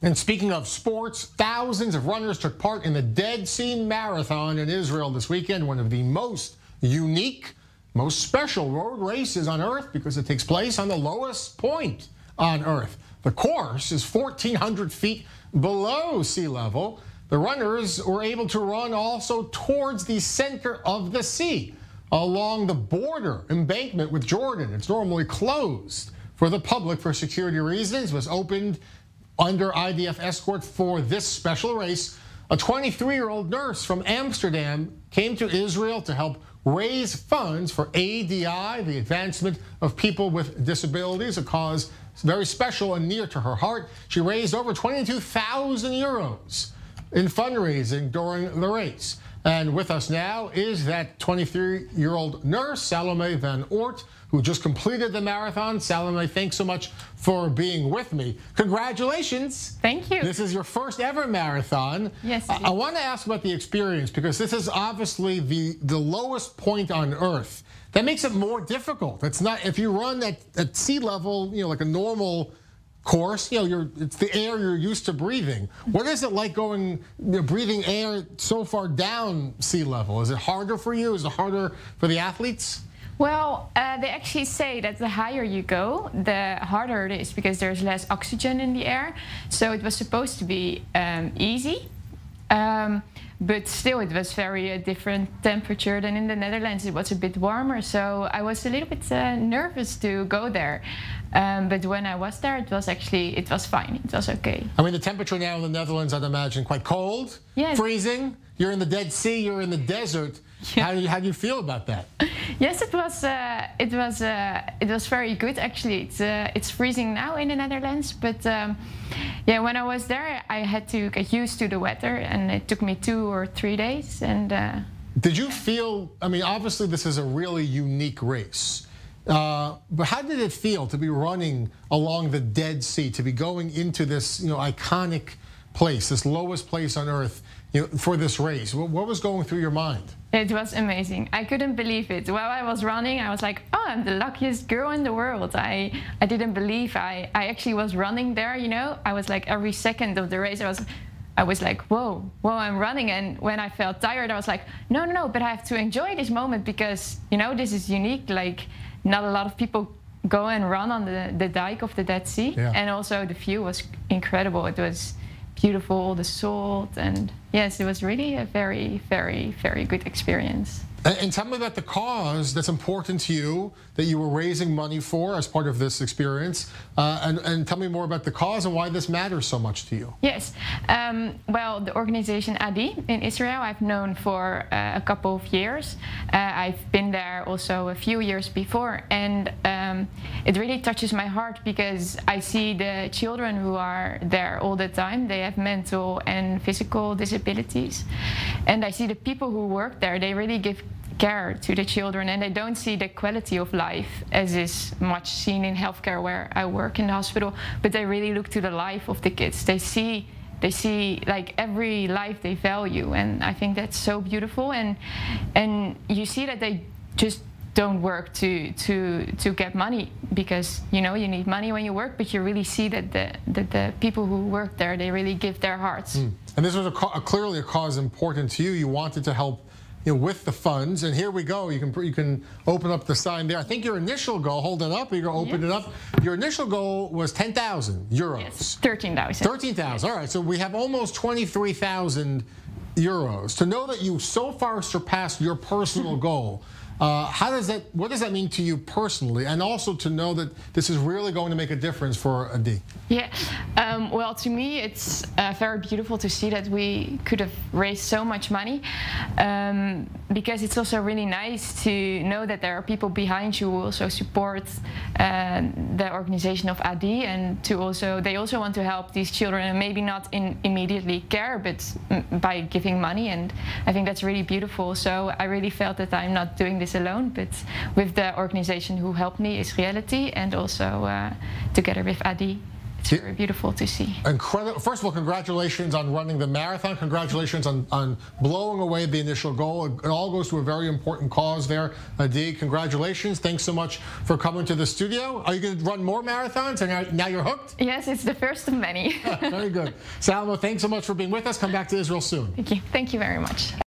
And speaking of sports, thousands of runners took part in the Dead Sea Marathon in Israel this weekend, one of the most unique, most special road races on Earth because it takes place on the lowest point on Earth. The course is 1,400 feet below sea level. The runners were able to run also towards the center of the sea, along the border embankment with Jordan. It's normally closed for the public for security reasons. It was opened under IDF escort for this special race. A 23-year-old nurse from Amsterdam came to Israel to help raise funds for ADI, the advancement of people with disabilities, a cause very special and near to her heart. She raised over 22,000 euros in fundraising during the race. And with us now is that 23-year-old nurse, Salma van Oort, who just completed the marathon. Salma, thanks so much for being with me. Congratulations. Thank you. This is your first ever marathon. Yes. I want to ask about the experience because this is obviously the lowest point on Earth. That makes it more difficult. It's not, if you run at sea level, like a normal course, it's the air you're used to breathing. What is it like going, breathing air so far down sea level? Is it harder for you? Is it harder for the athletes? Well, they actually say that the higher you go, the harder it is because there's less oxygen in the air. So it was supposed to be easy. But still, it was very different temperature than in the Netherlands. It was a bit warmer, so I was a little bit nervous to go there. But when I was there, it was fine. It was okay. I mean, the temperature now in the Netherlands, I'd imagine, quite cold, yes. Freezing. You're in the Dead Sea. You're in the desert. Yeah. How do you feel about that? Yes, it was very good actually. It's freezing now in the Netherlands, but yeah, when I was there, I had to get used to the weather, and it took me 2 or 3 days. And did you feel? I mean, obviously, this is a really unique race. But how did it feel to be running along the Dead Sea, to be going into this, iconic place, this lowest place on Earth, for this race? What was going through your mind? It was amazing. I couldn't believe it. While I was running, I was like, oh, I'm the luckiest girl in the world. I didn't believe I actually was running there, I was like, every second of the race, I was like, whoa, I'm running. And when I felt tired, I was like, no, but I have to enjoy this moment because, this is unique. Like, not a lot of people go and run on the dike of the Dead Sea. Yeah. And also the view was incredible. It was beautiful, the salt, and yes, it was really a very, very, very good experience. And tell me about the cause that's important to you, that you were raising money for as part of this experience, and tell me more about the cause and why this matters so much to you. Yes, well, the organization ADI in Israel I've known for a couple of years. I've been there also a few years before, and it really touches my heart because I see the children who are there all the time. They have mental and physical disabilities, and I see the people who work there. They really give care to the children, and they don't see the quality of life as is much seen in healthcare where I work in the hospital, but they really look to the life of the kids. They see like every life they value, and I think that's so beautiful. And you see that they just don't work to get money because you need money when you work, but you really see that the people who work there, they really give their hearts. And this was clearly a cause important to you. You wanted to help with the funds, and here we go. You can open up the sign there. I think your initial goal, hold it up, you're going to open it up. Your initial goal was 10,000 euros. Yes, 13,000. 13,000, yes. All right, so we have almost 23,000 euros. To know that you so far surpassed your personal goal, what does that mean to you personally, and also to know that this is really going to make a difference for ADI? Yeah, well, to me it's very beautiful to see that we could have raised so much money, because it's also really nice to know that there are people behind you who also support the organization of ADI, and they also want to help these children, and maybe not immediately care, but by giving money, and I think that's really beautiful. So I really felt that I'm not doing this alone, but with the organization who helped me, Israelity, and also together with ADI. it's very beautiful to see. Incredible. First of all, congratulations on running the marathon. Congratulations on blowing away the initial goal. It all goes to a very important cause there. Adi, congratulations. Thanks so much for coming to the studio. Are you going to run more marathons? And now you're hooked? Yes, it's the first of many. Very good. Salma, thanks so much for being with us. Come back to Israel soon. Thank you. Thank you very much.